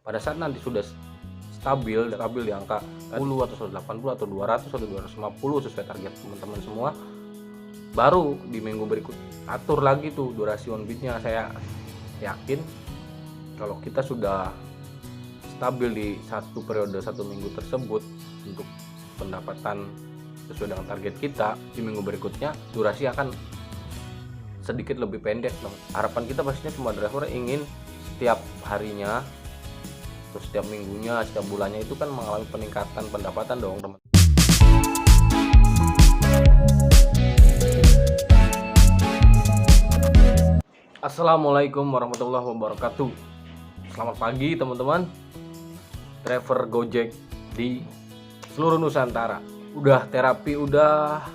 Pada saat nanti sudah stabil di angka 10 atau 180 atau 200 atau 250 sesuai target teman-teman semua, baru di minggu berikut atur lagi tuh durasi on beatnya. Saya yakin kalau kita sudah stabil di satu periode satu minggu tersebut untuk pendapatan sesuai dengan target kita, di minggu berikutnya durasi akan sedikit lebih pendek dong. Harapan kita pastinya semua driver ingin setiap harinya atau setiap minggunya, setiap bulannya itu kan mengalami peningkatan pendapatan dong teman. Assalamualaikum warahmatullahi wabarakatuh. Selamat pagi teman-teman driver Gojek di seluruh Nusantara. Udah terapi, udah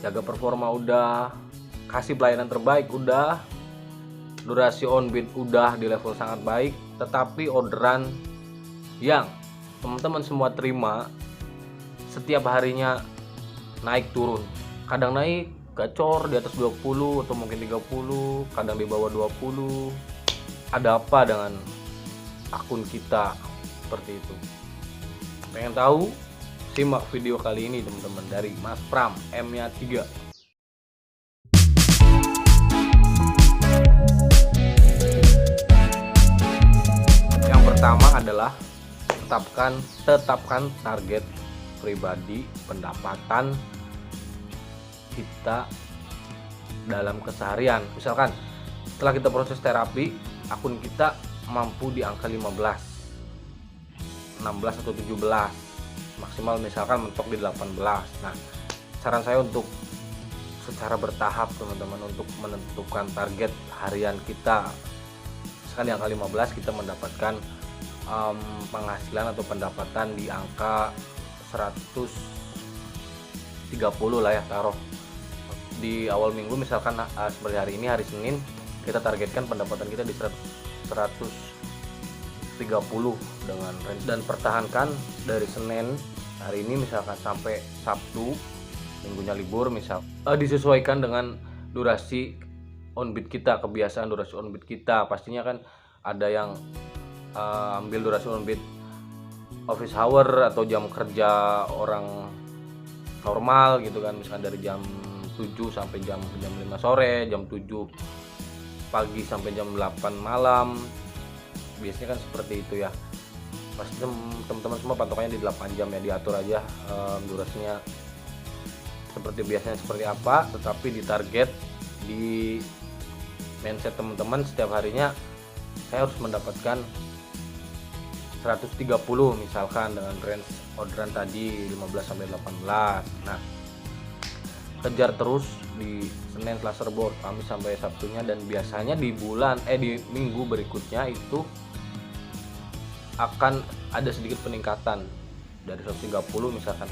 jaga performa, udah kasih pelayanan terbaik, udah durasi on beat udah di level sangat baik, tetapi orderan yang teman-teman semua terima setiap harinya naik turun. Kadang naik gacor di atas 20 atau mungkin 30, kadang di bawah 20. Ada apa dengan akun kita seperti itu? Pengen tahu? Simak video kali ini teman-teman dari Mas Pram M-nya 3. Yang pertama adalah tetapkan target pribadi pendapatan kita dalam keseharian. Misalkan setelah kita proses terapi, akun kita mampu di angka 15, 16 atau 17, maksimal misalkan mentok di 18. Nah, saran saya untuk secara bertahap teman-teman untuk menentukan target harian kita. Misalkan di angka 15 kita mendapatkan penghasilan atau pendapatan di angka 130 lah ya, taruh di awal minggu misalkan seperti hari ini, hari Senin, kita targetkan pendapatan kita di 130 dengan range, dan pertahankan dari Senin hari ini misalkan sampai Sabtu, minggunya libur misal, disesuaikan dengan durasi on beat kita, kebiasaan durasi on beat kita. Pastinya kan ada yang ambil durasi on beat office hour atau jam kerja orang normal gitu kan, misalkan dari jam 7 sampai jam 5 sore, jam 7 pagi sampai jam 8 malam. Biasanya kan seperti itu ya. Pasti teman-teman semua patokannya di 8 jam ya, diatur aja durasinya seperti biasanya seperti apa, tetapi di target, di mindset teman-teman setiap harinya saya harus mendapatkan 130 misalkan dengan range orderan tadi 15 sampai 18. Nah, kejar terus di Senin, Selasa, Rabu, Kamis sampai Sabtunya, dan biasanya di minggu berikutnya itu akan ada sedikit peningkatan dari 130 misalkan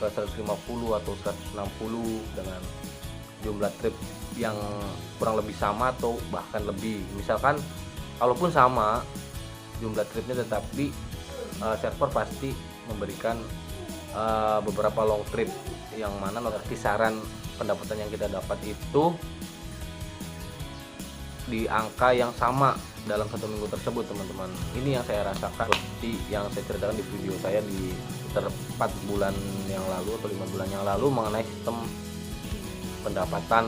ke 150 atau 160 dengan jumlah trip yang kurang lebih sama atau bahkan lebih. Misalkan kalaupun sama jumlah tripnya, tetapi server pasti memberikan beberapa long trip yang mana kisaran pendapatan yang kita dapat itu di angka yang sama dalam satu minggu tersebut teman-teman. Ini yang saya rasakan seperti yang saya ceritakan di video saya di sekitar 4 bulan yang lalu atau 5 bulan yang lalu mengenai sistem pendapatan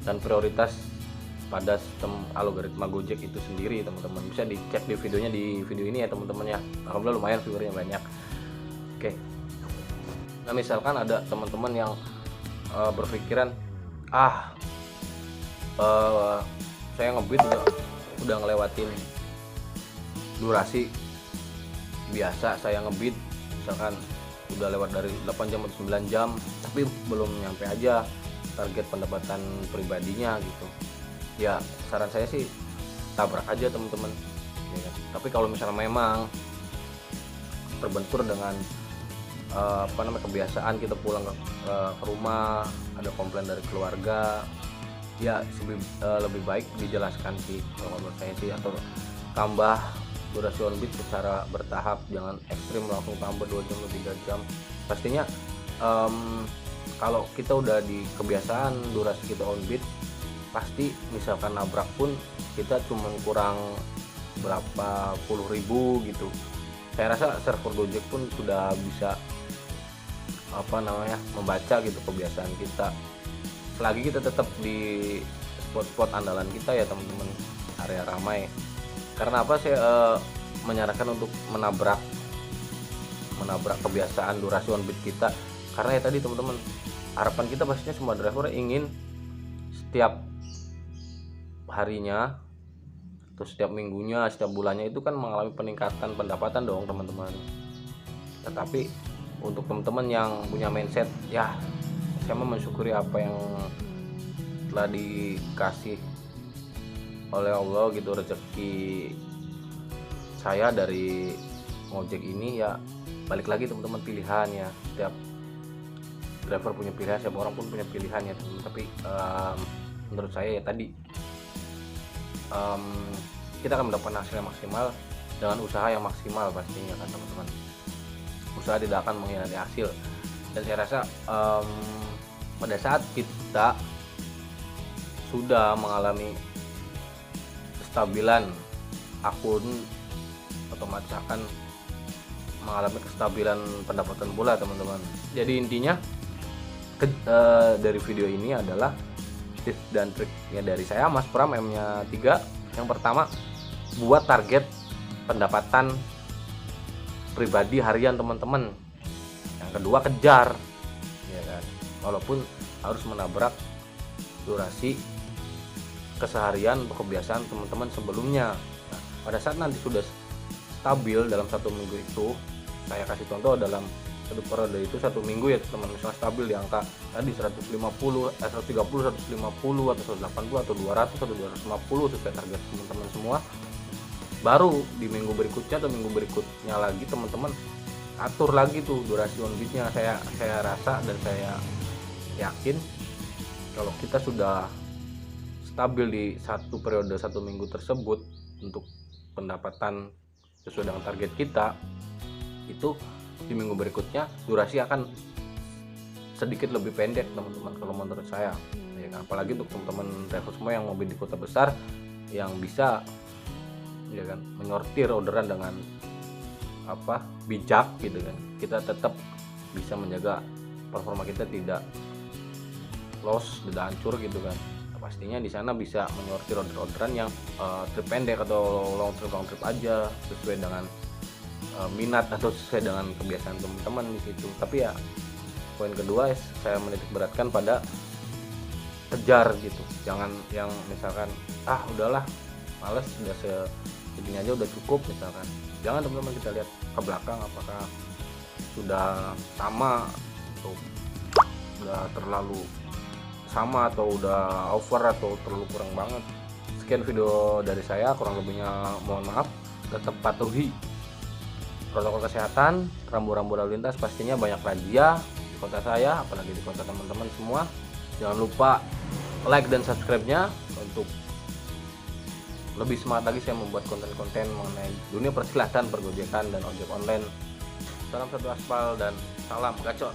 dan prioritas pada sistem algoritma Gojek itu sendiri teman-teman. Bisa dicek di videonya di video ini ya teman-teman ya. Alhamdulillah lumayan viewernya banyak. Oke. Nah, misalkan ada teman-teman yang berpikiran saya ngebit udah ngelewatin durasi biasa saya ngebit, misalkan udah lewat dari 8 jam atau 9 jam tapi belum nyampe aja target pendapatan pribadinya gitu. Ya saran saya sih tabrak aja teman-teman ya. Tapi kalau misalnya memang terbentur dengan kebiasaan kita pulang ke rumah ada komplain dari keluarga, ya lebih baik dijelaskan sih kalau menurut saya sih, atau tambah durasi on beat secara bertahap, jangan ekstrim langsung tambah 2 jam atau 3 jam. Pastinya kalau kita udah di kebiasaan durasi kita on beat, pasti misalkan nabrak pun kita cuma kurang berapa puluh ribu gitu. Saya rasa server Gojek pun sudah bisa membaca gitu kebiasaan kita, selagi kita tetap di spot-spot andalan kita ya teman-teman, area ramai. Karena apa saya menyarankan untuk menabrak kebiasaan durasi on beat kita, karena ya tadi teman-teman, harapan kita pastinya semua driver ingin setiap harinya atau setiap minggunya, setiap bulannya itu kan mengalami peningkatan pendapatan dong teman-teman. Tetapi untuk teman-teman yang punya mindset ya saya mau mensyukuri apa yang telah dikasih oleh Allah gitu, rezeki saya dari ngojek ini ya, balik lagi teman-teman, pilihan ya, setiap driver punya pilihan, setiap orang pun punya pilihan ya teman-teman. Tapi menurut saya ya tadi kita akan mendapatkan hasil yang maksimal dengan usaha yang maksimal pastinya kan teman-teman. Usaha tidak akan mengkhianati hasil, dan saya rasa pada saat kita sudah mengalami kestabilan akun, otomatis akan mengalami kestabilan pendapatan pula teman-teman. Jadi intinya dari video ini adalah tips dan triknya dari saya Mas Pram M-nya 3. Yang pertama, buat target pendapatan pribadi harian teman-teman. Yang kedua, kejar ya kan, walaupun harus menabrak durasi keseharian atau kebiasaan teman-teman sebelumnya. Nah, pada saat nanti sudah stabil dalam 1 minggu itu, saya kasih contoh dalam satu periode itu 1 minggu ya teman, misalnya stabil di angka tadi 130, 150 atau 180 atau 200 atau 250 sesuai target teman-teman semua. Baru di minggu berikutnya atau minggu berikutnya lagi teman-teman atur lagi tuh durasi on beatnya. Saya rasa dan saya yakin kalau kita sudah stabil di satu periode 1 minggu tersebut untuk pendapatan sesuai dengan target kita, itu di minggu berikutnya durasi akan sedikit lebih pendek teman-teman kalau menurut saya ya kan? Apalagi untuk teman-teman driver semua yang mobil di kota besar yang bisa ya kan menyortir orderan dengan bijak gitu kan, kita tetap bisa menjaga performa kita tidak loss, tidak hancur gitu kan. Pastinya di sana bisa menyortir orderan yang trip pendek atau long trip aja sesuai dengan minat atau sesuai dengan kebiasaan teman-teman di situ. Tapi ya poin kedua saya menitik beratkan pada kejar gitu, jangan yang misalkan udahlah males, sudah segini aja udah cukup misalkan. Jangan teman-teman, kita lihat ke belakang apakah sudah sama atau udah terlalu sama atau udah over atau terlalu kurang banget. Sekian video dari saya, kurang lebihnya mohon maaf. Tetap patuhi protokol kesehatan, rambu-rambu lalu lintas, pastinya banyak razia di kota saya, apalagi di kota teman-teman semua. Jangan lupa like dan subscribe-nya untuk lebih semangat lagi saya membuat konten-konten mengenai dunia persilatan, pergojekan, dan ojek online. Salam satu aspal dan salam gacor.